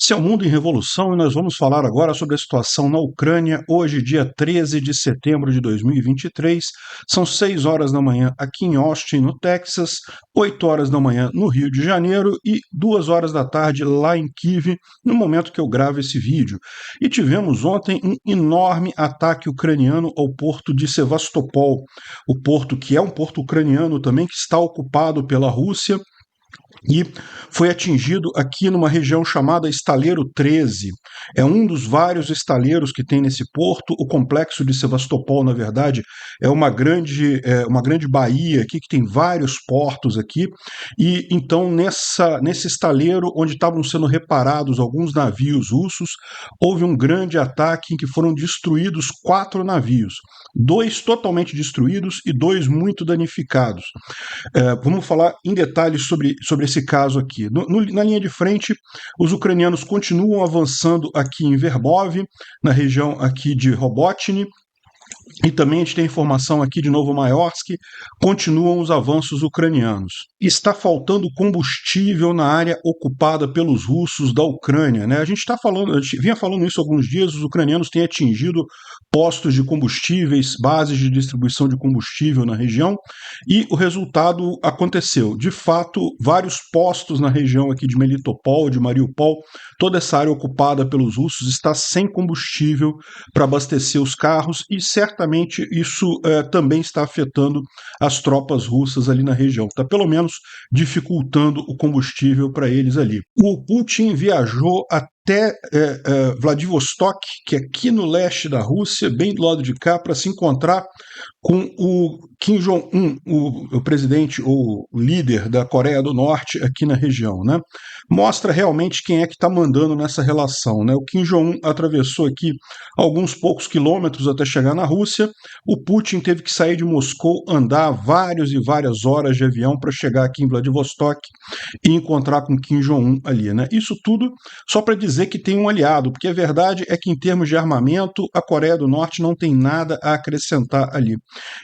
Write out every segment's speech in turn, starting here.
Esse é o Mundo em Revolução e nós vamos falar agora sobre a situação na Ucrânia, hoje, dia 13 de setembro de 2023. São 6 horas da manhã aqui em Austin, no Texas, 8 horas da manhã no Rio de Janeiro e 2 horas da tarde lá em Kiev, no momento que eu gravo esse vídeo. E tivemos ontem um enorme ataque ucraniano ao porto de Sevastopol, o porto que é um porto ucraniano também, que está ocupado pela Rússia, e foi atingido aqui numa região chamada Estaleiro 13. É um dos vários estaleiros que tem nesse porto. O complexo de Sevastopol, na verdade, é uma grande baía aqui que tem vários portos aqui. E então nesse estaleiro, onde estavam sendo reparados alguns navios russos, houve um grande ataque em que foram destruídos 4 navios. 2 totalmente destruídos e 2 muito danificados. Vamos falar em detalhes sobre esse caso aqui. Na linha de frente, os ucranianos continuam avançando aqui em Verbov, na região aqui de Robotny, e também a gente tem informação aqui de Novomayorsk, continuam os avanços ucranianos. Está faltando combustível na área ocupada pelos russos da Ucrânia, né? A gente vinha falando isso há alguns dias, os ucranianos têm atingido postos de combustíveis, bases de distribuição de combustível na região, e o resultado aconteceu. De fato, vários postos na região aqui de Melitopol, de Mariupol, toda essa área ocupada pelos russos está sem combustível para abastecer os carros, e certamente isso também está afetando as tropas russas ali na região. Está pelo menos dificultando o combustível para eles ali. O Putin viajou até Vladivostok, que é aqui no leste da Rússia, bem do lado de cá, para se encontrar com o Kim Jong-un, o presidente ou o líder da Coreia do Norte aqui na região, né? Mostra realmente quem é que está mandando nessa relação, né? O Kim Jong-un atravessou aqui alguns poucos quilômetros até chegar na Rússia. O Putin teve que sair de Moscou, andar várias e várias horas de avião para chegar aqui em Vladivostok e encontrar com Kim Jong-un ali, né? Isso tudo só para dizer que tem um aliado, porque a verdade é que em termos de armamento, a Coreia do Norte não tem nada a acrescentar ali.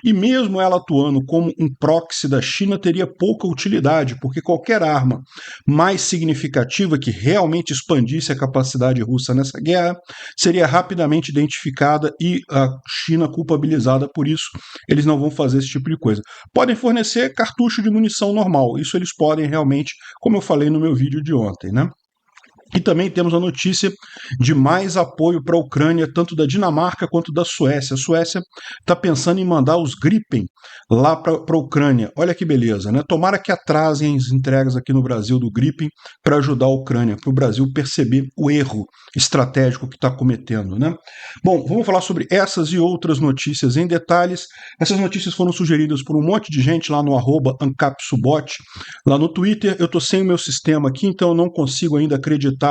E mesmo ela atuando como um proxy da China, teria pouca utilidade, porque qualquer arma mais significativa que realmente expandisse a capacidade russa nessa guerra seria rapidamente identificada e a China culpabilizada por isso. Eles não vão fazer esse tipo de coisa. Podem fornecer cartucho de munição normal, isso eles podem realmente, como eu falei no meu vídeo de ontem, né? E também temos a notícia de mais apoio para a Ucrânia, tanto da Dinamarca quanto da Suécia. A Suécia está pensando em mandar os Gripen lá para a Ucrânia. Olha que beleza, né? Tomara que atrasem as entregas aqui no Brasil do Gripen para ajudar a Ucrânia, para o Brasil perceber o erro estratégico que está cometendo, né? Bom, vamos falar sobre essas e outras notícias em detalhes. Essas notícias foram sugeridas por um monte de gente lá no @ancapsubot, lá no Twitter. Eu estou sem o meu sistema aqui, então eu não consigo ainda acreditar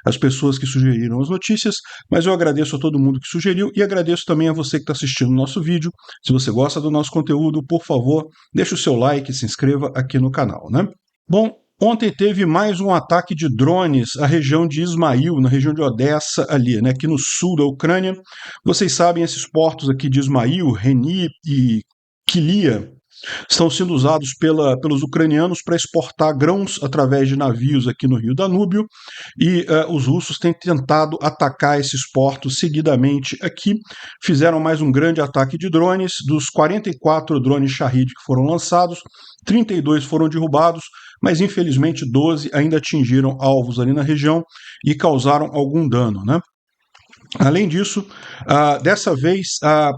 as pessoas que sugeriram as notícias, mas eu agradeço a todo mundo que sugeriu e agradeço também a você que está assistindo o nosso vídeo. Se você gosta do nosso conteúdo, por favor, deixe o seu like e se inscreva aqui no canal, né? Bom, ontem teve mais um ataque de drones à região de Ismail, na região de Odessa, ali, né, aqui no sul da Ucrânia. Vocês sabem, esses portos aqui de Ismail, Reni e Kilia estão sendo usados pelos ucranianos para exportar grãos através de navios aqui no Rio Danúbio, e os russos têm tentado atacar esses portos seguidamente aqui. Fizeram mais um grande ataque de drones. Dos 44 drones Shahid que foram lançados, 32 foram derrubados, mas infelizmente 12 ainda atingiram alvos ali na região e causaram algum dano, né? Além disso, dessa vez a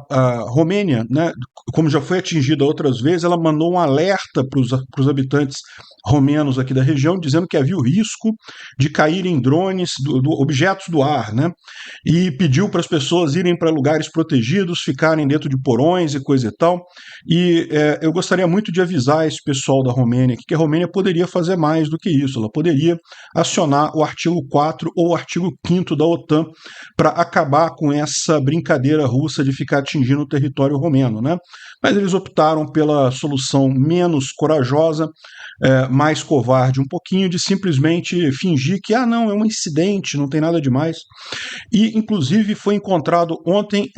Romênia, né, como já foi atingida outras vezes, ela mandou um alerta para os habitantes romenos aqui da região, dizendo que havia o risco de caírem drones, objetos do ar, né, e pediu para as pessoas irem para lugares protegidos, ficarem dentro de porões e coisa e tal. E eu gostaria muito de avisar esse pessoal da Romênia que a Romênia poderia fazer mais do que isso. Ela poderia acionar o artigo 4 ou o artigo 5º da OTAN para acabar com essa brincadeira russa de ficar atingindo o território romeno, né? Mas eles optaram pela solução menos corajosa, mais covarde um pouquinho, de simplesmente fingir que, não, é um incidente, não tem nada demais. E, inclusive, foi encontrado ontem,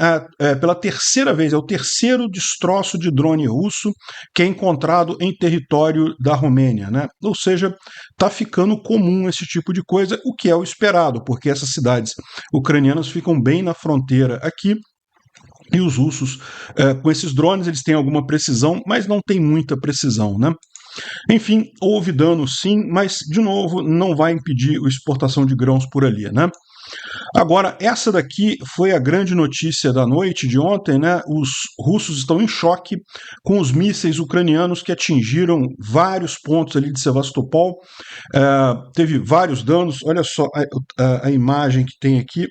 pela terceira vez, é o terceiro destroço de drone russo que é encontrado em território da Romênia, né? Ou seja, está ficando comum esse tipo de coisa, o que é o esperado, porque essas cidades ucranianas ficam bem na fronteira aqui. E os russos, com esses drones, eles têm alguma precisão, mas não tem muita precisão, né? Enfim, houve dano sim, mas, de novo, não vai impedir a exportação de grãos por ali, né? Agora, essa daqui foi a grande notícia da noite de ontem, né? Os russos estão em choque com os mísseis ucranianos que atingiram vários pontos ali de Sevastopol. Teve vários danos. Olha só a imagem que tem aqui.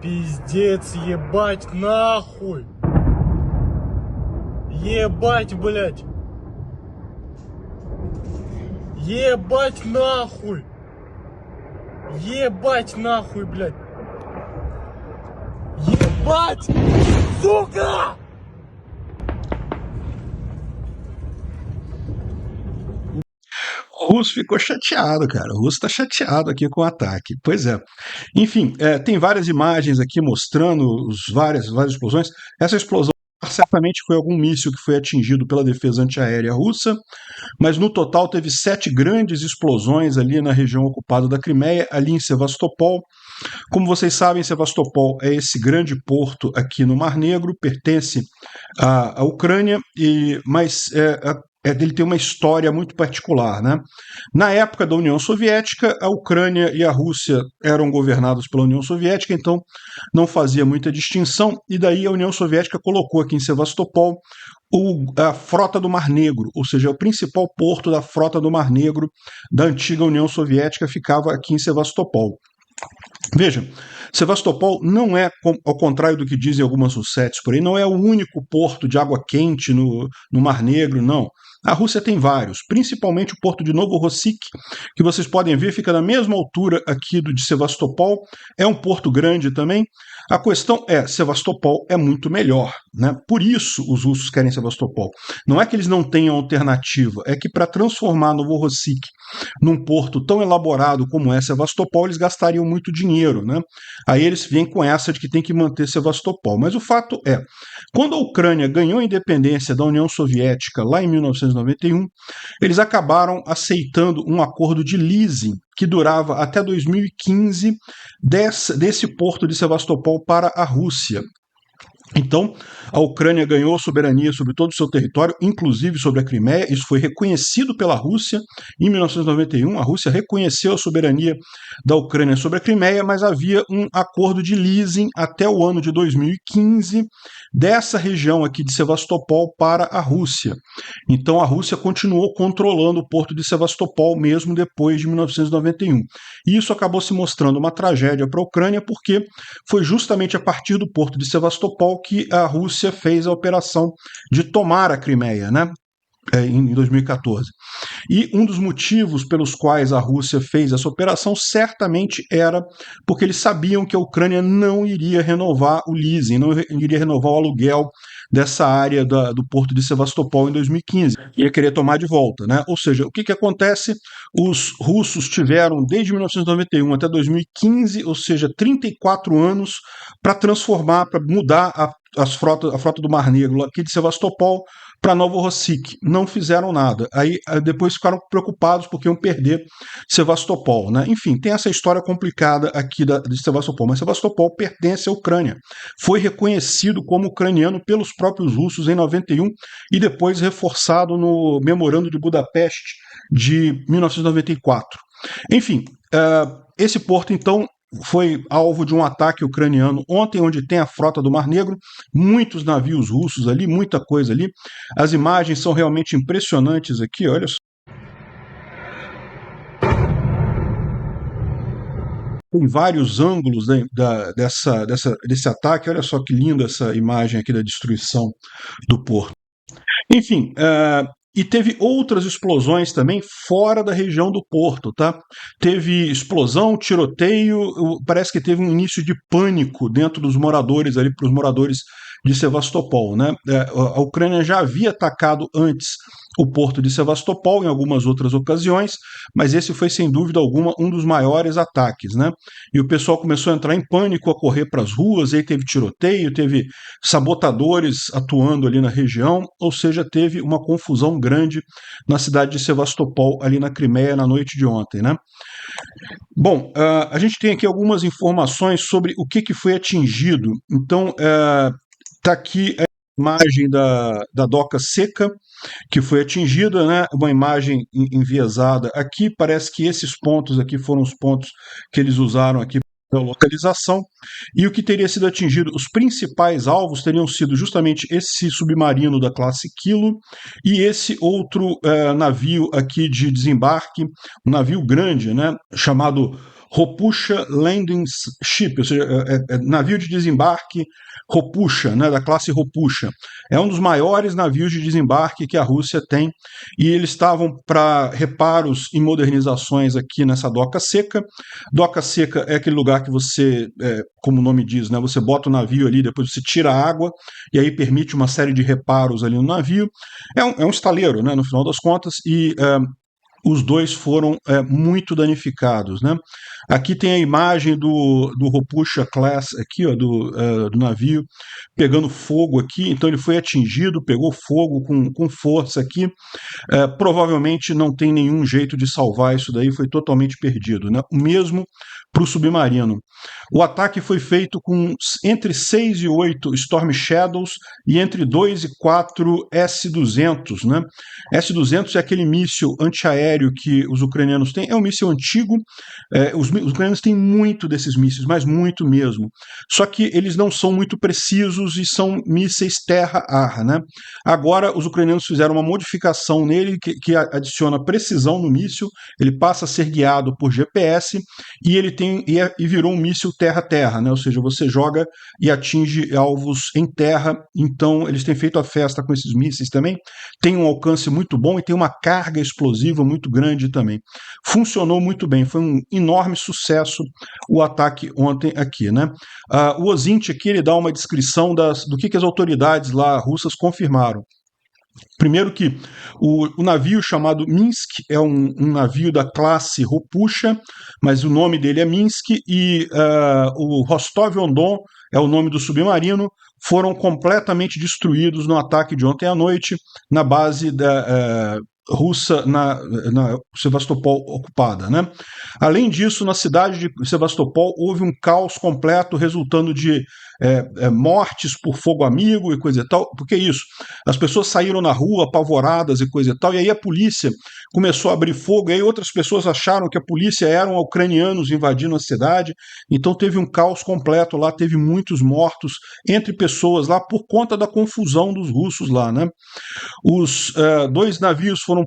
Пиздец, ебать, нахуй! Ебать, блядь! Ебать, нахуй! Ебать, нахуй, блядь! Ебать! Сука! O russo ficou chateado, cara. O russo está chateado aqui com o ataque. Pois é. Enfim, tem várias imagens aqui mostrando várias explosões. Essa explosão certamente foi algum míssil que foi atingido pela defesa antiaérea russa, mas no total teve 7 grandes explosões ali na região ocupada da Crimeia, ali em Sevastopol. Como vocês sabem, Sevastopol é esse grande porto aqui no Mar Negro, pertence à Ucrânia, mas ele tem uma história muito particular, né? Na época da União Soviética, a Ucrânia e a Rússia eram governados pela União Soviética, então não fazia muita distinção, e daí a União Soviética colocou aqui em Sevastopol a Frota do Mar Negro, ou seja, o principal porto da Frota do Mar Negro da antiga União Soviética ficava aqui em Sevastopol. Veja, Sevastopol não é, ao contrário do que dizem algumas Russetes por aí, não é o único porto de água quente no Mar Negro, não. A Rússia tem vários, principalmente o porto de Novorossiysk, que vocês podem ver, fica na mesma altura aqui do de Sevastopol, é um porto grande também. A questão é, Sevastopol é muito melhor, né? Por isso os russos querem Sevastopol. Não é que eles não tenham alternativa, é que para transformar Novorossiysk num porto tão elaborado como é Sevastopol, eles gastariam muito dinheiro, né? Aí eles vêm com essa de que tem que manter Sevastopol. Mas o fato é, quando a Ucrânia ganhou a independência da União Soviética lá em 1991, eles acabaram aceitando um acordo de leasing que durava até 2015 desse porto de Sevastopol para a Rússia. Então, a Ucrânia ganhou soberania sobre todo o seu território, inclusive sobre a Crimeia. Isso foi reconhecido pela Rússia em 1991. A Rússia reconheceu a soberania da Ucrânia sobre a Crimeia, mas havia um acordo de leasing até o ano de 2015 dessa região aqui de Sevastopol para a Rússia. Então, a Rússia continuou controlando o porto de Sevastopol mesmo depois de 1991. E isso acabou se mostrando uma tragédia para a Ucrânia, porque foi justamente a partir do porto de Sevastopol que a Rússia fez a operação de tomar a Crimeia, né? Em 2014. E um dos motivos pelos quais a Rússia fez essa operação certamente era porque eles sabiam que a Ucrânia não iria renovar o leasing, não iria renovar o aluguel dessa área do porto de Sevastopol em 2015. Ia querer tomar de volta, né? Ou seja, o que acontece? Os russos tiveram, desde 1991 até 2015, ou seja, 34 anos, para transformar, para mudar a frota do Mar Negro aqui de Sevastopol para Novorossiysk. Não fizeram nada. Aí depois ficaram preocupados porque iam perder Sevastopol, né? Enfim, tem essa história complicada aqui de Sevastopol, mas Sevastopol pertence à Ucrânia. Foi reconhecido como ucraniano pelos próprios russos em 91 e depois reforçado no Memorando de Budapeste de 1994. Enfim, esse porto, então, foi alvo de um ataque ucraniano ontem, onde tem a frota do Mar Negro, muitos navios russos ali, muita coisa ali. As imagens são realmente impressionantes aqui, olha só. Tem vários ângulos desse ataque, olha só que linda essa imagem aqui da destruição do porto. Enfim, E teve outras explosões também fora da região do porto, tá? Teve explosão, tiroteio, parece que teve um início de pânico dentro dos moradores ali, para os moradores de Sevastopol, né? A Ucrânia já havia atacado antes o porto de Sevastopol em algumas outras ocasiões, mas esse foi sem dúvida alguma um dos maiores ataques, né? E o pessoal começou a entrar em pânico, a correr para as ruas, aí teve tiroteio, teve sabotadores atuando ali na região, ou seja, teve uma confusão grande na cidade de Sevastopol, ali na Crimeia, na noite de ontem, né? Bom, a gente tem aqui algumas informações sobre o que foi atingido. Então, está aqui a imagem da doca seca que foi atingida, né? Uma imagem enviesada aqui. Parece que esses pontos aqui foram os pontos que eles usaram aqui para localização. E o que teria sido atingido, os principais alvos teriam sido justamente esse submarino da classe Kilo e esse outro navio aqui de desembarque, um navio grande, né? Chamado Ropusha Landing Ship, ou seja, navio de desembarque Ropusha, né, da classe Ropusha. É um dos maiores navios de desembarque que a Rússia tem e eles estavam para reparos e modernizações aqui nessa doca seca. Doca seca é aquele lugar que você, como o nome diz, né, você bota o navio ali, depois você tira a água e aí permite uma série de reparos ali no navio. É um estaleiro, né, no final das contas, e os dois foram muito danificados, né? Aqui tem a imagem do Ropusha Class, aqui, ó, do navio, pegando fogo aqui, então ele foi atingido, pegou fogo com força aqui, provavelmente não tem nenhum jeito de salvar isso daí, foi totalmente perdido, né? O mesmo para o submarino. O ataque foi feito com entre 6 e 8 Storm Shadows e entre 2 e 4 S-200, né? S-200 é aquele míssil antiaéreo que os ucranianos têm, é um míssil antigo, os ucranianos têm muito desses mísseis, mas muito mesmo. Só que eles não são muito precisos e são mísseis terra-ar, né? Agora os ucranianos fizeram uma modificação nele que adiciona precisão no míssil, ele passa a ser guiado por GPS e ele e virou um míssil terra-terra, né? Ou seja, você joga e atinge alvos em terra. Então eles têm feito a festa com esses mísseis também. Tem um alcance muito bom e tem uma carga explosiva muito grande também. Funcionou muito bem, foi um enorme sucesso o ataque ontem aqui, né? O Ozint aqui ele dá uma descrição do que as autoridades lá russas confirmaram. Primeiro que o navio chamado Minsk é um navio da classe Ropusha, mas o nome dele é Minsk, e o Rostov-on-Don é o nome do submarino, foram completamente destruídos no ataque de ontem à noite na base russa na Sevastopol ocupada, né? Além disso, na cidade de Sevastopol houve um caos completo, resultando de mortes por fogo amigo e coisa e tal. Por que isso? As pessoas saíram na rua apavoradas e coisa e tal, e aí a polícia começou a abrir fogo, e aí outras pessoas acharam que a polícia eram ucranianos invadindo a cidade, então teve um caos completo lá, teve muitos mortos entre pessoas lá por conta da confusão dos russos lá, né? Os dois navios foram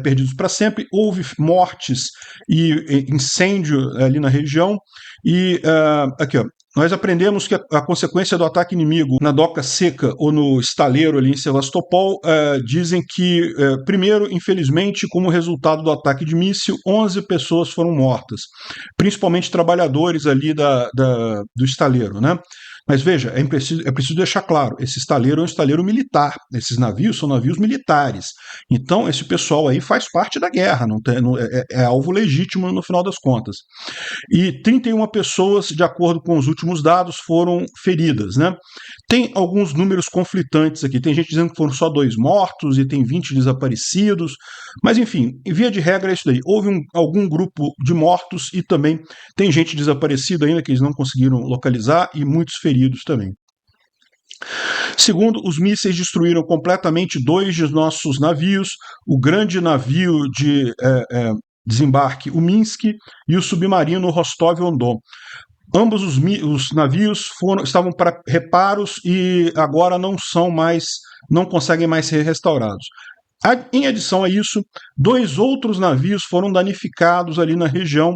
perdidos para sempre, houve mortes e incêndio ali na região, e aqui, ó, nós aprendemos que a consequência do ataque inimigo na doca seca ou no estaleiro ali em Sevastopol, dizem que, primeiro, infelizmente, como resultado do ataque de míssil, 11 pessoas foram mortas, principalmente trabalhadores ali do estaleiro, né? Mas veja, é preciso deixar claro, esse estaleiro é um estaleiro militar, esses navios são navios militares, então esse pessoal aí faz parte da guerra, é alvo legítimo no final das contas. E 31 pessoas, de acordo com os últimos dados, foram feridas, né? Tem alguns números conflitantes aqui, tem gente dizendo que foram só 2 mortos e tem 20 desaparecidos, mas enfim, via de regra é isso daí, houve algum grupo de mortos e também tem gente desaparecida ainda que eles não conseguiram localizar e muitos feridos também. Segundo, os mísseis destruíram completamente 2 de nossos navios, o grande navio de desembarque, o Minsk, e o submarino Rostov-on-Don. Ambos os navios estavam para reparos e agora não conseguem mais ser restaurados. Em adição a isso, 2 outros navios foram danificados ali na região,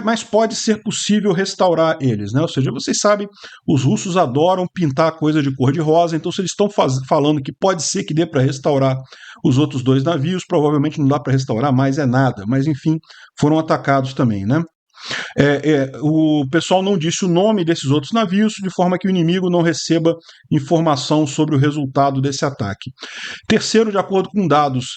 mas pode ser possível restaurar eles, né? Ou seja, vocês sabem, os russos adoram pintar coisa de cor de rosa, então se eles estão falando que pode ser que dê para restaurar os outros 2 navios, provavelmente não dá para restaurar mais nada, mas enfim, foram atacados também, né? O pessoal não disse o nome desses outros navios, de forma que o inimigo não receba informação sobre o resultado desse ataque. Terceiro, de acordo com dados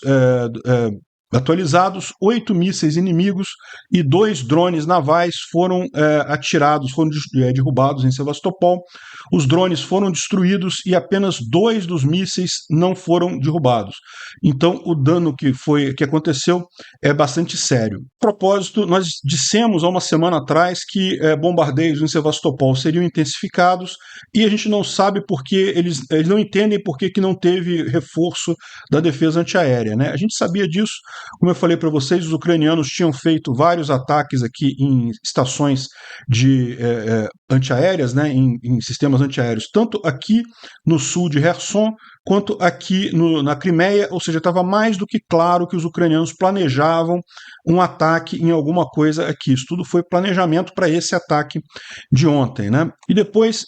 atualizados, 8 mísseis inimigos e 2 drones navais foram atirados, foram derrubados em Sevastopol. Os drones foram destruídos e apenas 2 dos mísseis não foram derrubados. Então, o dano que aconteceu é bastante sério. A propósito, nós dissemos há uma semana atrás que bombardeios em Sevastopol seriam intensificados e a gente não sabe por que eles não entendem por que não teve reforço da defesa antiaérea, né? A gente sabia disso. Como eu falei para vocês, os ucranianos tinham feito vários ataques aqui em estações de antiaéreas, né, em sistemas antiaéreos, tanto aqui no sul de Kherson, quanto aqui na Crimeia, ou seja, estava mais do que claro que os ucranianos planejavam um ataque em alguma coisa aqui. Isso tudo foi planejamento para esse ataque de ontem, né? E depois,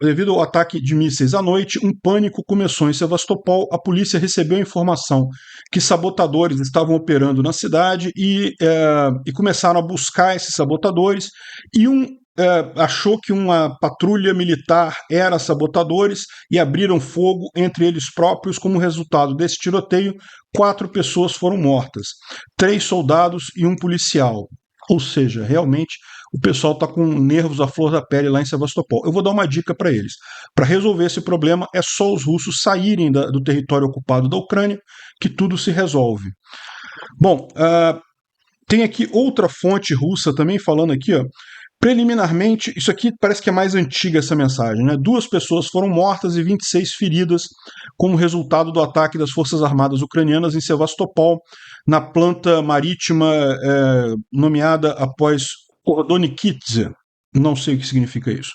devido ao ataque de mísseis à noite, um pânico começou em Sevastopol. A polícia recebeu a informação que sabotadores estavam operando na cidade e começaram a buscar esses sabotadores, e achou que uma patrulha militar era sabotadores e abriram fogo entre eles próprios. Como resultado desse tiroteio, 4 pessoas foram mortas, 3 soldados e um policial. Ou seja, realmente o pessoal está com nervos à flor da pele lá em Sevastopol. Eu vou dar uma dica para eles. Para resolver esse problema, é só os russos saírem do território ocupado da Ucrânia, que tudo se resolve. Bom, tem aqui outra fonte russa também falando aqui, ó. Preliminarmente, isso aqui parece que é mais antiga essa mensagem, né? 2 pessoas foram mortas e 26 feridas como resultado do ataque das Forças Armadas ucranianas em Sevastopol, na planta marítima nomeada após Kordonikidze. Não sei o que significa isso.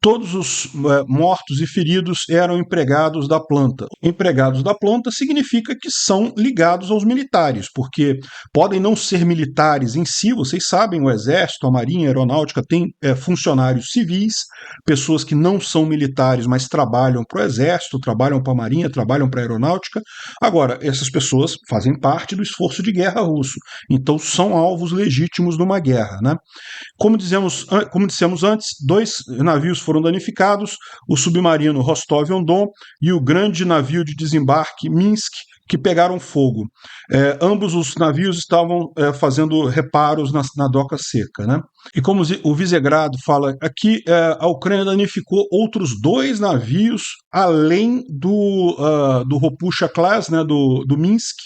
Todos os mortos e feridos eram empregados da planta. Empregados da planta significa que são ligados aos militares, porque podem não ser militares em si, vocês sabem, o Exército, a Marinha, a Aeronáutica tem funcionários civis, pessoas que não são militares, mas trabalham para o Exército, trabalham para a Marinha, trabalham para a Aeronáutica. Agora, essas pessoas fazem parte do esforço de guerra russo, então são alvos legítimos numa guerra, né? Como dissemos antes, 2 navios foram danificados, o submarino Rostov-on-Don e o grande navio de desembarque Minsk, que pegaram fogo. Ambos os navios estavam fazendo reparos na doca seca, né? E como o Visegrado fala aqui, a Ucrânia danificou outros 2 navios, além do Ropusha Class, né, do Minsk,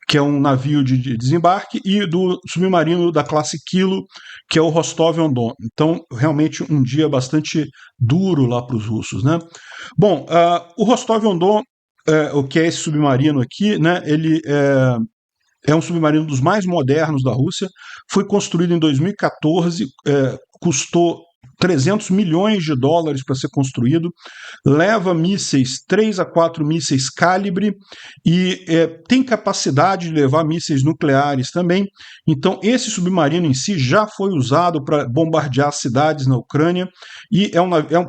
que é um navio de desembarque, e do submarino da classe Kilo, que é o Rostov-on-Don. Então, realmente, um dia bastante duro lá para os russos, né? Bom, o Rostov-on-Don, o que é esse submarino aqui, né? Ele é um submarino dos mais modernos da Rússia, foi construído em 2014, custou $300 milhões para ser construído, leva mísseis, 3 a 4 mísseis calibre, e tem capacidade de levar mísseis nucleares também. Então, esse submarino em si já foi usado para bombardear cidades na Ucrânia, e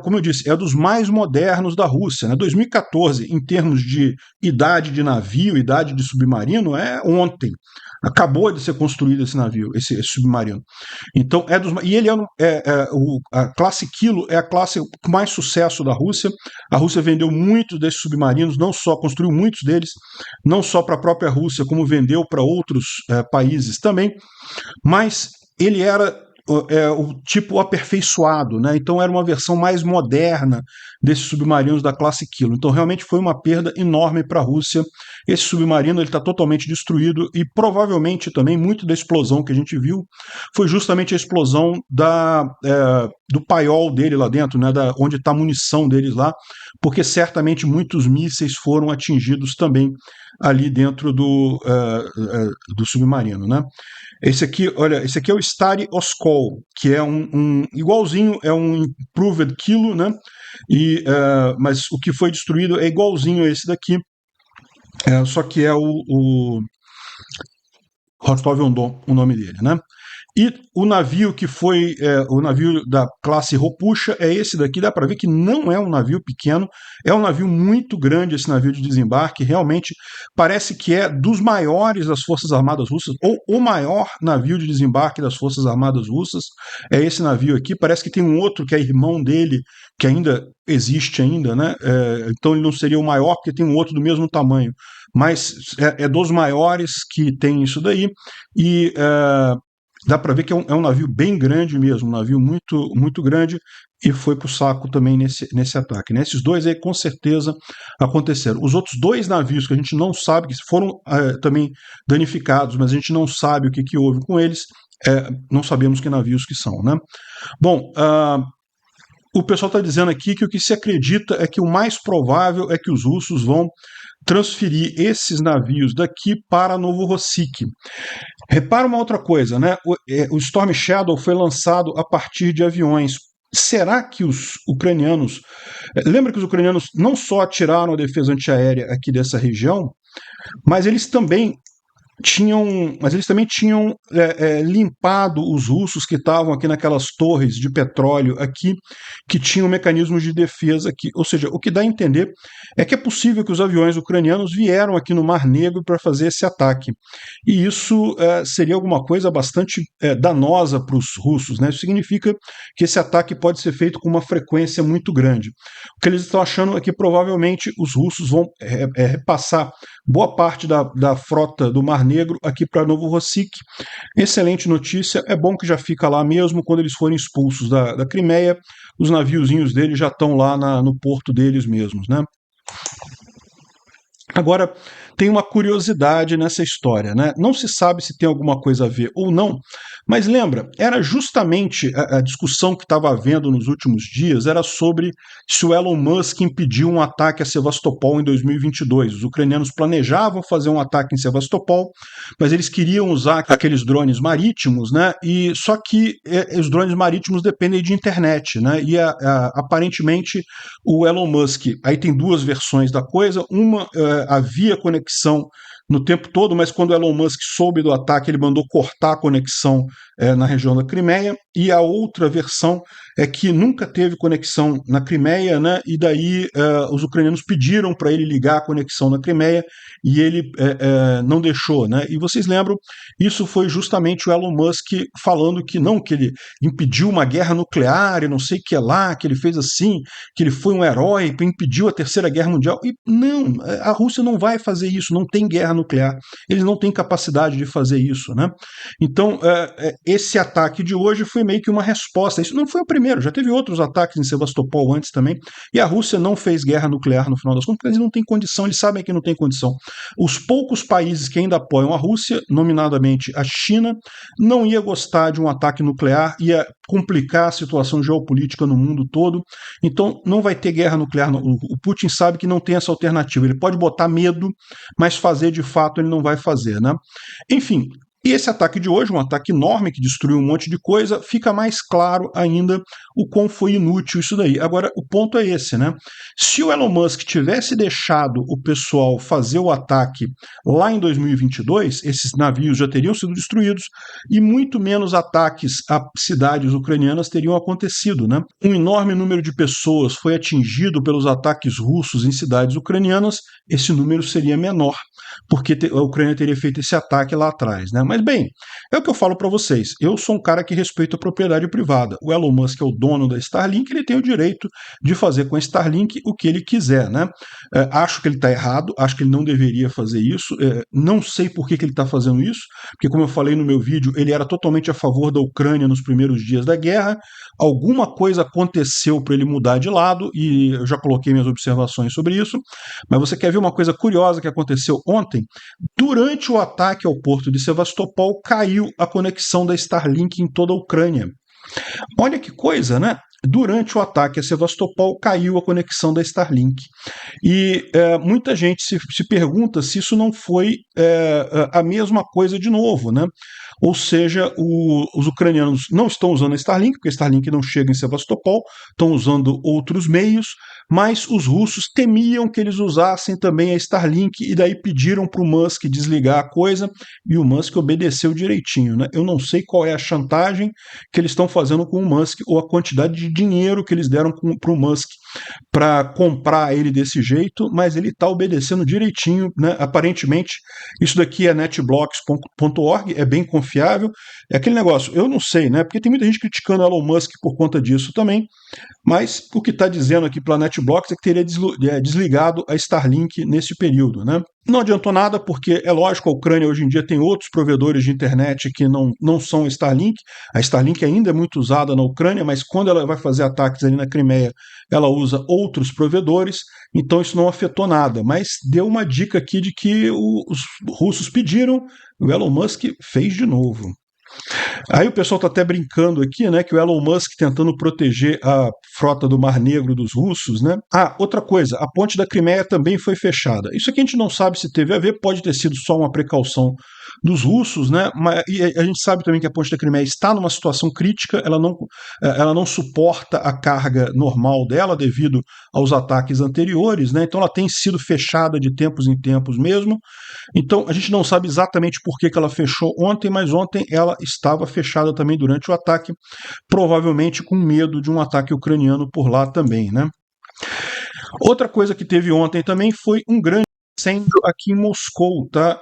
como eu disse, é dos mais modernos da Rússia, né? 2014, em termos de idade de navio, idade de submarino, é ontem. Acabou de ser construído esse navio, esse submarino. Então, e ele a classe Kilo é a classe com mais sucesso da Rússia. A Rússia vendeu muitos desses submarinos, construiu muitos deles, não só para a própria Rússia, como vendeu para outros países também, mas ele era o tipo aperfeiçoado, né? Então era uma versão mais moderna desses submarinos da classe Kilo. Então realmente foi uma perda enorme para a Rússia. Esse submarino está totalmente destruído, e provavelmente também muito da explosão que a gente viu foi justamente a explosão do paiol dele lá dentro, né? Onde está a munição deles lá, porque certamente muitos mísseis foram atingidos também ali dentro do submarino, né? Esse aqui é o Stary Oskol, que é igualzinho, é um Improved Kilo, né? Mas o que foi destruído é igualzinho a esse daqui. Só que é o Rostov-on-Don, o nome dele, né? E o navio que foi o navio da classe Ropuxa é esse daqui, dá para ver que não é um navio pequeno, é um navio muito grande esse navio de desembarque, realmente parece que é dos maiores das Forças Armadas Russas, ou o maior navio de desembarque das Forças Armadas Russas, é esse navio aqui, parece que tem um outro que é irmão dele, que ainda existe ainda, né? Então ele não seria o maior, porque tem um outro do mesmo tamanho, mas é dos maiores que tem isso daí, e dá para ver que é um navio bem grande mesmo, um navio muito, muito grande, e foi para o saco também nesse ataque. Né? Esses dois aí com certeza aconteceram. Os outros dois navios que a gente não sabe, que foram também danificados, mas a gente não sabe o que houve com eles, não sabemos que navios que são. Né? Bom, o pessoal está dizendo aqui que o que se acredita é que o mais provável é que os russos vão transferir esses navios daqui para Novorossiysk. Repara uma outra coisa, né? O Storm Shadow foi lançado a partir de aviões. Será que os ucranianos. Lembra que os ucranianos não só atiraram a defesa antiaérea aqui dessa região, mas eles também tinham limpado os russos que estavam aqui naquelas torres de petróleo aqui, que tinham mecanismos de defesa aqui. Ou seja, o que dá a entender é que é possível que os aviões ucranianos vieram aqui no Mar Negro para fazer esse ataque. E isso seria alguma coisa bastante danosa para os russos. Né? Isso significa que esse ataque pode ser feito com uma frequência muito grande. O que eles estão achando é que provavelmente os russos vão repassar boa parte da frota do Mar Negro aqui para Novorossiysk. Excelente notícia, é bom que já fica lá mesmo, quando eles forem expulsos da Crimeia, os naviozinhos deles já estão lá no porto deles mesmos, né? Agora, tem uma curiosidade nessa história, né? Não se sabe se tem alguma coisa a ver ou não, mas lembra, era justamente a discussão que estava havendo nos últimos dias, era sobre se o Elon Musk impediu um ataque a Sevastopol em 2022. Os ucranianos planejavam fazer um ataque em Sevastopol, mas eles queriam usar aqueles drones marítimos, né? E só que os drones marítimos dependem de internet, né? E aparentemente o Elon Musk, aí tem duas versões da coisa, uma havia conexão no tempo todo, mas quando o Elon Musk soube do ataque, ele mandou cortar a conexão na região da Crimeia, e a outra versão é que nunca teve conexão na Crimeia, né? E daí os ucranianos pediram para ele ligar a conexão na Crimeia e ele não deixou, né? E vocês lembram, isso foi justamente o Elon Musk falando que não, que ele impediu uma guerra nuclear e não sei o que lá, que ele fez assim, que ele foi um herói, impediu a Terceira Guerra Mundial. E não, a Rússia não vai fazer isso, não tem guerra nuclear, eles não têm capacidade de fazer isso, né? Então, esse ataque de hoje foi meio que uma resposta. Isso não foi o primeiro, já teve outros ataques em Sevastopol antes também, e a Rússia não fez guerra nuclear no final das contas, porque eles não têm condição, eles sabem que não tem condição. Os poucos países que ainda apoiam a Rússia, nominadamente a China, não ia gostar de um ataque nuclear, ia complicar a situação geopolítica no mundo todo, então não vai ter guerra nuclear. O Putin sabe que não tem essa alternativa, ele pode botar medo, mas fazer de fato ele não vai fazer, né? Enfim, e esse ataque de hoje, um ataque enorme que destruiu um monte de coisa, fica mais claro ainda o quão foi inútil isso daí. Agora, o ponto é esse, né? Se o Elon Musk tivesse deixado o pessoal fazer o ataque lá em 2022, esses navios já teriam sido destruídos e muito menos ataques a cidades ucranianas teriam acontecido, né? Um enorme número de pessoas foi atingido pelos ataques russos em cidades ucranianas, esse número seria menor, porque a Ucrânia teria feito esse ataque lá atrás, né? Mas bem, é o que eu falo para vocês. Eu sou um cara que respeita a propriedade privada. O Elon Musk é o dono da Starlink, ele tem o direito de fazer com a Starlink o que ele quiser, né? Acho que ele está errado, acho que ele não deveria fazer isso. Não sei por que ele está fazendo isso, porque como eu falei no meu vídeo, ele era totalmente a favor da Ucrânia nos primeiros dias da guerra. Alguma coisa aconteceu para ele mudar de lado e eu já coloquei minhas observações sobre isso. Mas você quer ver uma coisa curiosa que aconteceu ontem? Durante o ataque ao porto de Sevastopol, caiu a conexão da Starlink em toda a Ucrânia. Olha que coisa, né? durante o ataque a Sevastopol caiu a conexão da Starlink. E muita gente se pergunta se isso não foi a mesma coisa de novo, né? Ou seja, os ucranianos não estão usando a Starlink, porque a Starlink não chega em Sevastopol, estão usando outros meios, mas os russos temiam que eles usassem também a Starlink e daí pediram para o Musk desligar a coisa e o Musk obedeceu direitinho, né? Eu não sei qual é a chantagem que eles estão fazendo com o Musk ou a quantidade de dinheiro que eles deram para o Musk para comprar ele desse jeito, mas ele está obedecendo direitinho, né? Aparentemente, isso daqui é netblocks.org, é bem confiável. É aquele negócio, eu não sei, né? Porque tem muita gente criticando Elon Musk por conta disso também, mas o que está dizendo aqui pela NetBlocks é que teria desligado a Starlink nesse período, né? Não adiantou nada, porque é lógico, a Ucrânia hoje em dia tem outros provedores de internet que não são a Starlink. A Starlink ainda é muito usada na Ucrânia, mas quando ela vai fazer ataques ali na Crimeia, ela usa outros provedores, então isso não afetou nada. Mas deu uma dica aqui de que os russos pediram, o Elon Musk fez de novo. Aí o pessoal está até brincando aqui, né, que o Elon Musk tentando proteger a frota do Mar Negro dos russos, né? Ah, outra coisa, a ponte da Crimeia também foi fechada. Isso aqui a gente não sabe se teve a ver, pode ter sido só uma precaução dos russos, né? Mas, e a gente sabe também que a ponte da Crimeia está numa situação crítica, ela não suporta a carga normal dela devido aos ataques anteriores, né? Então ela tem sido fechada de tempos em tempos mesmo. Então a gente não sabe exatamente por que ela fechou ontem, mas ontem ela estava fechada também durante o ataque, provavelmente com medo de um ataque ucraniano por lá também, né? Outra coisa que teve ontem também foi um grande incêndio aqui em Moscou, tá?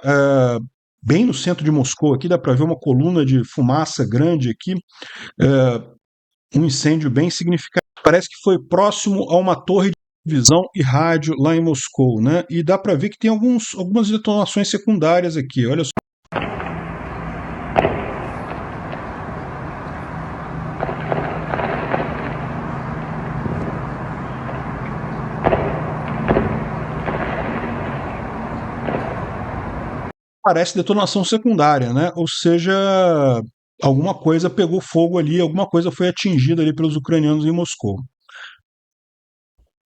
Bem no centro de Moscou, aqui dá para ver uma coluna de fumaça grande aqui, um incêndio bem significativo. Parece que foi próximo a uma torre de televisão e rádio lá em Moscou, né? E dá para ver que tem algumas detonações secundárias aqui, olha só. Parece detonação secundária, né? Ou seja, alguma coisa pegou fogo ali, alguma coisa foi atingida ali pelos ucranianos em Moscou.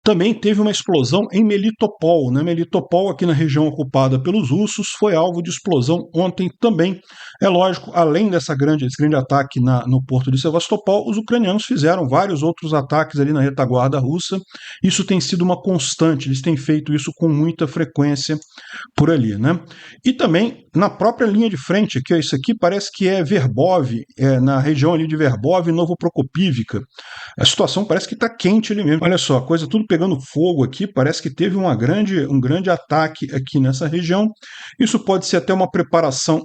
Também teve uma explosão em Melitopol, né? Melitopol, aqui na região ocupada pelos russos, foi alvo de explosão ontem também. É lógico, além desse grande ataque no porto de Sevastopol, os ucranianos fizeram vários outros ataques ali na retaguarda russa. Isso tem sido uma constante, eles têm feito isso com muita frequência por ali, né? E também na própria linha de frente, que isso aqui parece que é Verbov, na região ali de Verbov e Novoprokopivka. A situação parece que está quente ali mesmo. Olha só, a coisa tudo pegando fogo aqui, parece que teve um grande ataque aqui nessa região. Isso pode ser até uma preparação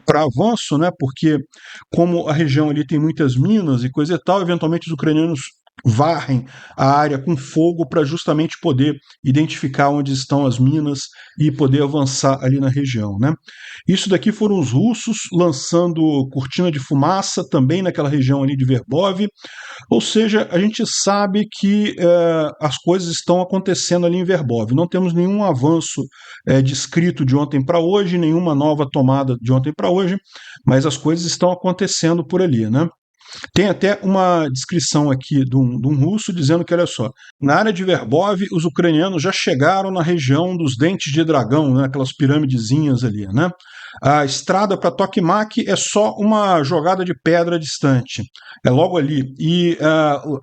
para avanço, né? Porque como a região ali tem muitas minas e coisa e tal, eventualmente os ucranianos varrem a área com fogo para justamente poder identificar onde estão as minas e poder avançar ali na região, né? Isso daqui foram os russos lançando cortina de fumaça também naquela região ali de Verbov. Ou seja, a gente sabe que as coisas estão acontecendo ali em Verbov. Não temos nenhum avanço descrito de ontem para hoje, nenhuma nova tomada de ontem para hoje, mas as coisas estão acontecendo por ali, né? Tem até uma descrição aqui de um russo dizendo que, olha só, na área de Verbov, os ucranianos já chegaram na região dos dentes de dragão, né, aquelas piramidezinhas ali, né? A estrada para Tokmak é só uma jogada de pedra distante, é logo ali. E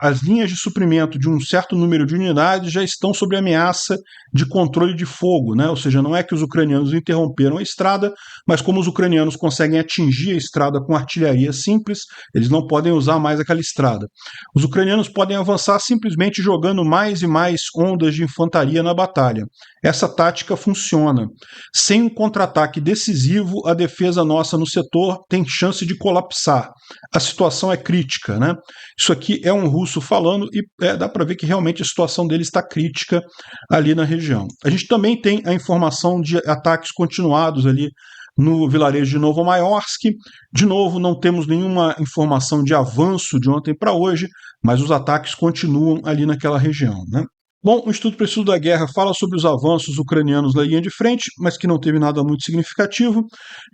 as linhas de suprimento de um certo número de unidades já estão sob ameaça de controle de fogo, né? Ou seja, não é que os ucranianos interromperam a estrada, mas como os ucranianos conseguem atingir a estrada com artilharia simples, eles não podem usar mais aquela estrada. Os ucranianos podem avançar simplesmente jogando mais e mais ondas de infantaria na batalha. Essa tática funciona. Sem um contra-ataque decisivo, a defesa nossa no setor tem chance de colapsar. A situação é crítica, né? Isso aqui é um russo falando e dá para ver que realmente a situação dele está crítica ali na região. A gente também tem a informação de ataques continuados ali no vilarejo de Novomayorsk. De novo, não temos nenhuma informação de avanço de ontem para hoje, mas os ataques continuam ali naquela região, né? Bom, o Instituto para o Estudo da Guerra fala sobre os avanços ucranianos na linha de frente, mas que não teve nada muito significativo.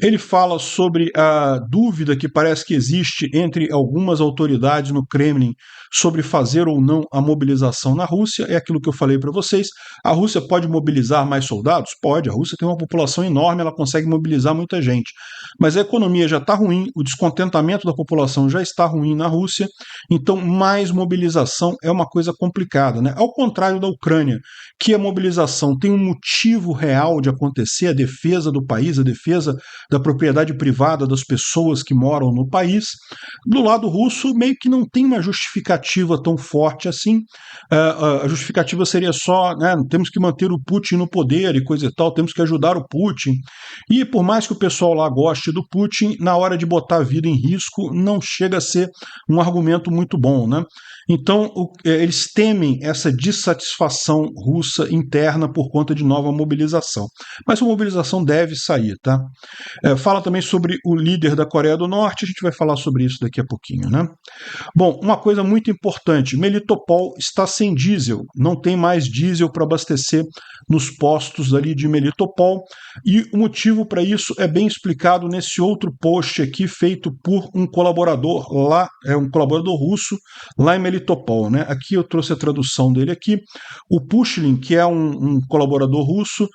Ele fala sobre a dúvida que parece que existe entre algumas autoridades no Kremlin sobre fazer ou não a mobilização na Rússia. É aquilo que eu falei para vocês. A Rússia pode mobilizar mais soldados? Pode. A Rússia tem uma população enorme, ela consegue mobilizar muita gente. Mas a economia já está ruim, o descontentamento da população já está ruim na Rússia, então mais mobilização é uma coisa complicada, né? Ao contrário da Ucrânia, que a mobilização tem um motivo real de acontecer, a defesa do país, a defesa da propriedade privada das pessoas que moram no país. Do lado russo, meio que não tem uma justificativa tão forte assim. A justificativa seria só, né, temos que manter o Putin no poder e coisa e tal, temos que ajudar o Putin. E por mais que o pessoal lá goste do Putin, na hora de botar a vida em risco, não chega a ser um argumento muito bom, né? Então, eles temem essa dissatisfação russa interna por conta de nova mobilização. Mas a mobilização deve sair, tá? Fala também sobre o líder da Coreia do Norte, a gente vai falar sobre isso daqui a pouquinho, né? Bom, uma coisa muito importante, Melitopol está sem diesel, não tem mais diesel para abastecer nos postos ali de Melitopol, e o motivo para isso é bem explicado nesse outro post aqui, feito por um colaborador lá, um colaborador russo, lá em Melitopol, né? Aqui eu trouxe a tradução dele aqui. O Pushlin, que é um colaborador russo,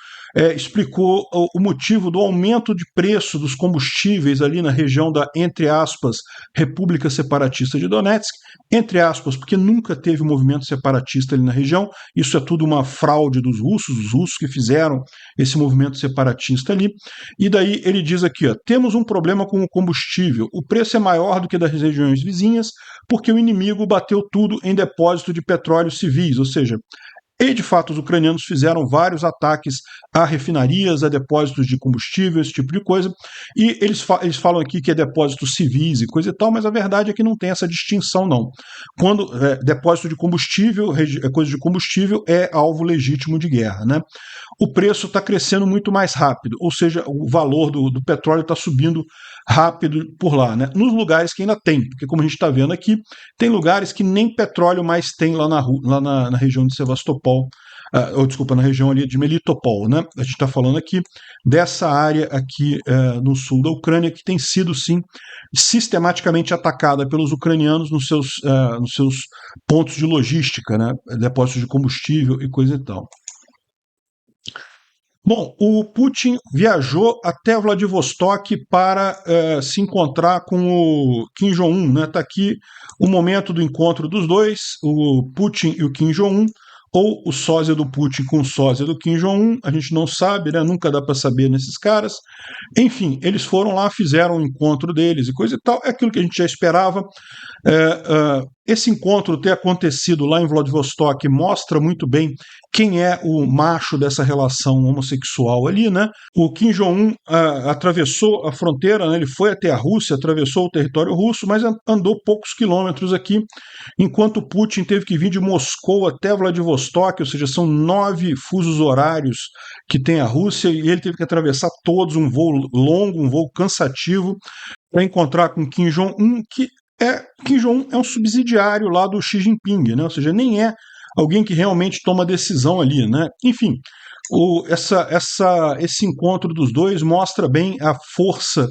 explicou o motivo do aumento de preço dos combustíveis ali na região da, entre aspas, República Separatista de Donetsk, entre aspas, porque nunca teve movimento separatista ali na região, isso é tudo uma fraude dos russos que fizeram esse movimento separatista ali, e daí ele diz aqui, ó, temos um problema com o combustível, o preço é maior do que das regiões vizinhas, porque o inimigo bateu tudo em depósito de petróleo civis, ou seja, e, de fato, os ucranianos fizeram vários ataques a refinarias, a depósitos de combustível, esse tipo de coisa, e eles falam aqui que é depósitos civis e coisa e tal, mas a verdade é que não tem essa distinção, não. Quando depósito de combustível, coisa de combustível, é alvo legítimo de guerra, né? O preço está crescendo muito mais rápido, ou seja, o valor do petróleo está subindo rápido por lá, né? Nos lugares que ainda tem, porque como a gente está vendo aqui, tem lugares que nem petróleo mais tem lá na região de Sevastopol, ou desculpa, na região ali de Melitopol, né? A gente está falando aqui dessa área aqui no sul da Ucrânia que tem sido, sim, sistematicamente atacada pelos ucranianos nos seus pontos de logística, né? Depósitos de combustível e coisa e tal. Bom, o Putin viajou até Vladivostok para se encontrar com o Kim Jong-un, né? Está aqui o momento do encontro dos dois, o Putin e o Kim Jong-un, ou o sósia do Putin com o sósia do Kim Jong-un, a gente não sabe, né? Nunca dá para saber nesses caras. Enfim, eles foram lá, fizeram o encontro deles e coisa e tal, é aquilo que a gente já esperava. Esse encontro ter acontecido lá em Vladivostok mostra muito bem quem é o macho dessa relação homossexual ali, né? O Kim Jong-un atravessou a fronteira, né? Ele foi até a Rússia, atravessou o território russo, mas andou poucos quilômetros aqui, enquanto Putin teve que vir de Moscou até Vladivostok, ou seja, são 9 fusos horários que tem a Rússia, e ele teve que atravessar todos, um voo longo, um voo cansativo, para encontrar com Kim Jong-un, Kim Jong-un é um subsidiário lá do Xi Jinping, né? Ou seja, nem é alguém que realmente toma decisão ali, né? Enfim, esse encontro dos dois mostra bem a força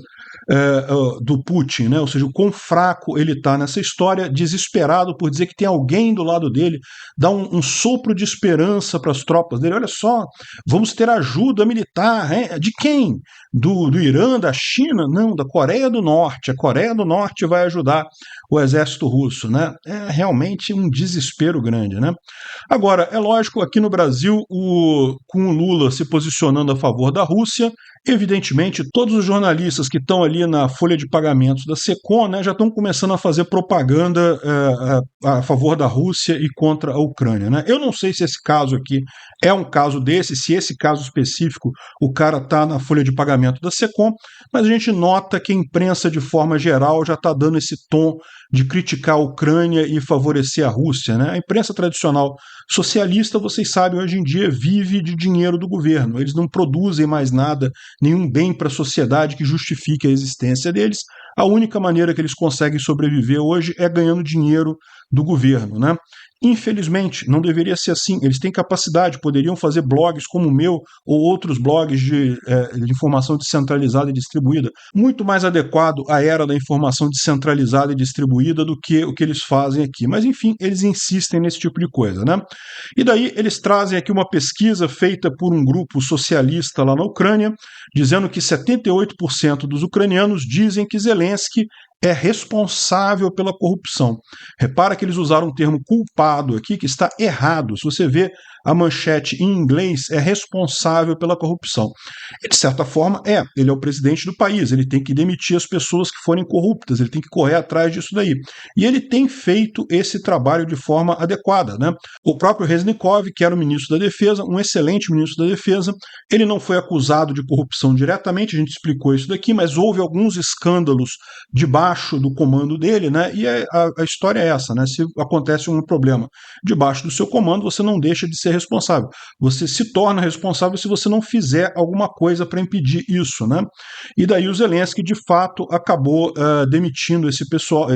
do Putin, né? Ou seja, o quão fraco ele está nessa história, desesperado por dizer que tem alguém do lado dele, dá um sopro de esperança para as tropas dele. Olha só, vamos ter ajuda militar, hein? De quem? Do Irã, da China? Não, da Coreia do Norte. A Coreia do Norte vai ajudar o exército russo, né? É realmente um desespero grande, né? Agora, é lógico, aqui no Brasil, com o Lula se posicionando a favor da Rússia, evidentemente, todos os jornalistas que estão ali na folha de pagamentos da SECOM, né, já estão começando a fazer propaganda a favor da Rússia e contra a Ucrânia, né? Eu não sei se esse caso aqui é um caso desse, se esse caso específico o cara está na folha de pagamento da SECOM, mas a gente nota que a imprensa, de forma geral, já está dando esse tom de criticar a Ucrânia e favorecer a Rússia, né? A imprensa tradicional socialista, vocês sabem, hoje em dia vive de dinheiro do governo. Eles não produzem mais nada, nenhum bem para a sociedade que justifique a existência deles. A única maneira que eles conseguem sobreviver hoje é ganhando dinheiro do governo, né? Infelizmente, não deveria ser assim. Eles têm capacidade, poderiam fazer blogs como o meu ou outros blogs de informação descentralizada e distribuída, muito mais adequado à era da informação descentralizada e distribuída do que o que eles fazem aqui. Mas, enfim, eles insistem nesse tipo de coisa, né? E daí eles trazem aqui uma pesquisa feita por um grupo socialista lá na Ucrânia, dizendo que 78% dos ucranianos dizem que Zelensky é responsável pela corrupção. Repara que eles usaram o termo culpado aqui, que está errado. Se você vê a manchete em inglês, é responsável pela corrupção. E, de certa forma, ele é o presidente do país, ele tem que demitir as pessoas que forem corruptas, ele tem que correr atrás disso daí. E ele tem feito esse trabalho de forma adequada, né? O próprio Reznikov, que era o ministro da Defesa, um excelente ministro da Defesa, ele não foi acusado de corrupção diretamente, a gente explicou isso daqui, mas houve alguns escândalos debaixo do comando dele, né? E a história é essa, né? Se acontece um problema debaixo do seu comando, você não deixa de ser responsável. Você se torna responsável se você não fizer alguma coisa para impedir isso, né? E daí o Zelensky, de fato, acabou demitindo esse pessoal,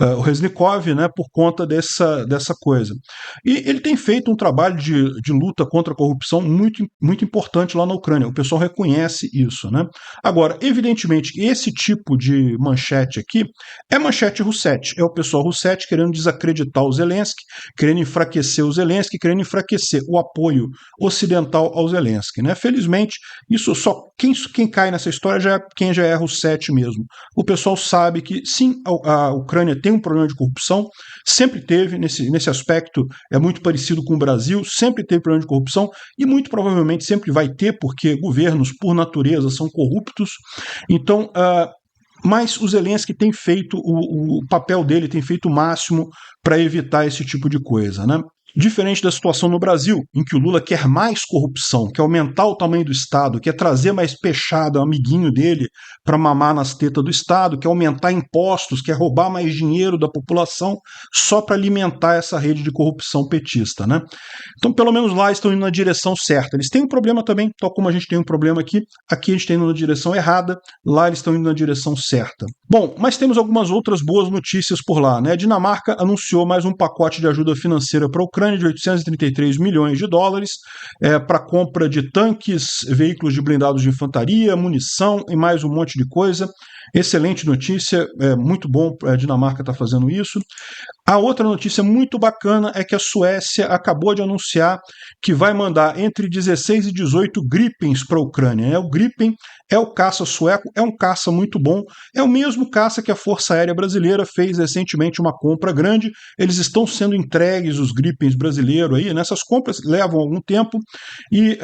o Reznikov, né? Por conta dessa coisa. E ele tem feito um trabalho de luta contra a corrupção muito, muito importante lá na Ucrânia. O pessoal reconhece isso, né? Agora, evidentemente, esse tipo de manchete aqui é manchete Roussetti. É o pessoal Roussetti querendo desacreditar o Zelensky, querendo enfraquecer o Zelensky, querendo enfraquecer o apoio ocidental ao Zelensky, né? Felizmente, isso só quem cai nessa história quem já é Roussetti mesmo. O pessoal sabe que sim, a Ucrânia tem um problema de corrupção, sempre teve nesse aspecto, é muito parecido com o Brasil, sempre teve problema de corrupção e muito provavelmente sempre vai ter, porque governos por natureza são corruptos. Então, mas o Zelensky tem feito o papel dele, tem feito o máximo para evitar esse tipo de coisa, né? Diferente da situação no Brasil, em que o Lula quer mais corrupção, quer aumentar o tamanho do Estado, quer trazer mais peixada, amiguinho dele, para mamar nas tetas do Estado, quer aumentar impostos, quer roubar mais dinheiro da população, só para alimentar essa rede de corrupção petista, né? Então, pelo menos lá estão indo na direção certa. Eles têm um problema também, tal como a gente tem um problema aqui a gente está indo na direção errada, lá eles estão indo na direção certa. Bom, mas temos algumas outras boas notícias por lá, né? A Dinamarca anunciou mais um pacote de ajuda financeira para a Ucrânia de 833 milhões de dólares para compra de tanques, veículos de blindados de infantaria, munição e mais um monte de coisa. Excelente notícia, muito bom a Dinamarca estar fazendo isso. A outra notícia muito bacana é que a Suécia acabou de anunciar que vai mandar entre 16 e 18 Gripens para a Ucrânia. O Gripen é o caça sueco, é um caça muito bom, é o mesmo caça que a Força Aérea Brasileira fez recentemente uma compra grande. Eles estão sendo entregues, os Gripens brasileiros aí, nessas compras levam algum tempo e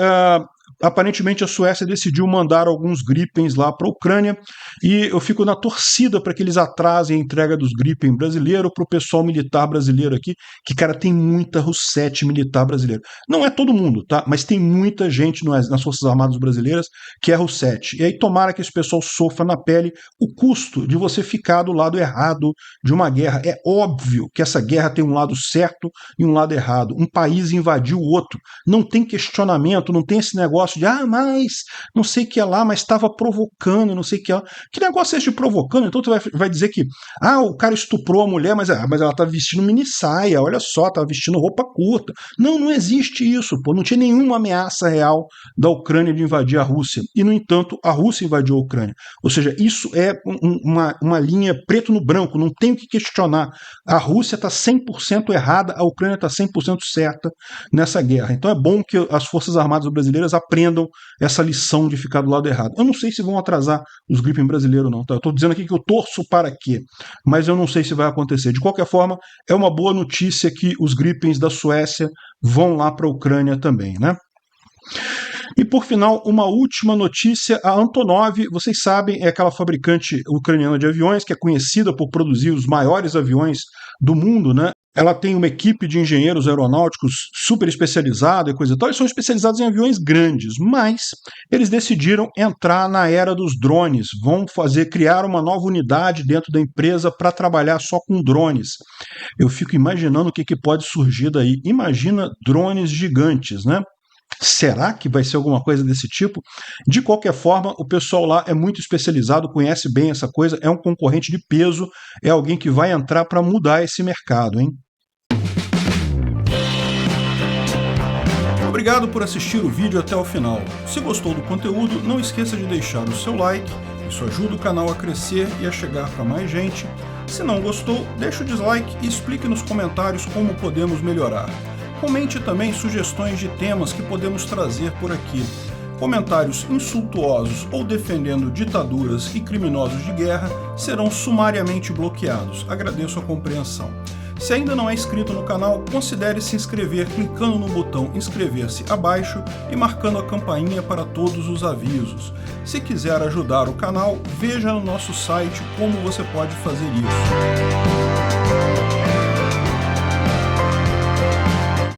aparentemente a Suécia decidiu mandar alguns Gripens lá para a Ucrânia e eu fico na torcida para que eles atrasem a entrega dos Gripen brasileiros para o pessoal militar brasileiro aqui, que, cara, tem muita Roussetti militar brasileiro. Não é todo mundo, tá? Mas tem muita gente nas Forças Armadas brasileiras que é Roussetti. E aí tomara que esse pessoal sofra na pele o custo de você ficar do lado errado de uma guerra. É óbvio que essa guerra tem um lado certo e um lado errado. Um país invadiu o outro. Não tem questionamento, não tem esse negócio de mas não sei o que é lá, mas estava provocando, não sei o que é lá. Que negócio é esse de provocando? Então tu vai dizer que o cara estuprou a mulher, mas ela tá vestindo mini saia, olha só, tá vestindo roupa curta. Não existe isso, pô. Não tinha nenhuma ameaça real da Ucrânia de invadir a Rússia. E, no entanto, a Rússia invadiu a Ucrânia. Ou seja, isso é uma linha preto no branco, não tem o que questionar. A Rússia está 100% errada, a Ucrânia está 100% certa nessa guerra. Então é bom que as Forças Armadas brasileiras aprendam essa lição de ficar do lado errado. Eu não sei se vão atrasar os Gripen brasileiros, não. Tá? Eu estou dizendo aqui que eu torço para quê, mas eu não sei se vai acontecer. De qualquer forma, é uma boa notícia que os Gripens da Suécia vão lá para a Ucrânia também, né? E, por final, uma última notícia, a Antonov, vocês sabem, é aquela fabricante ucraniana de aviões que é conhecida por produzir os maiores aviões do mundo, né? Ela tem uma equipe de engenheiros aeronáuticos super especializada e coisa e tal, eles são especializados em aviões grandes, mas eles decidiram entrar na era dos drones, vão criar uma nova unidade dentro da empresa para trabalhar só com drones. Eu fico imaginando o que pode surgir daí. Imagina drones gigantes, né? Será que vai ser alguma coisa desse tipo? De qualquer forma, o pessoal lá é muito especializado, conhece bem essa coisa, é um concorrente de peso, é alguém que vai entrar para mudar esse mercado, hein? Obrigado por assistir o vídeo até o final. Se gostou do conteúdo, não esqueça de deixar o seu like, isso ajuda o canal a crescer e a chegar para mais gente. Se não gostou, deixe o dislike e explique nos comentários como podemos melhorar. Comente também sugestões de temas que podemos trazer por aqui. Comentários insultuosos ou defendendo ditaduras e criminosos de guerra serão sumariamente bloqueados. Agradeço a compreensão. Se ainda não é inscrito no canal, considere se inscrever clicando no botão inscrever-se abaixo e marcando a campainha para todos os avisos. Se quiser ajudar o canal, veja no nosso site como você pode fazer isso.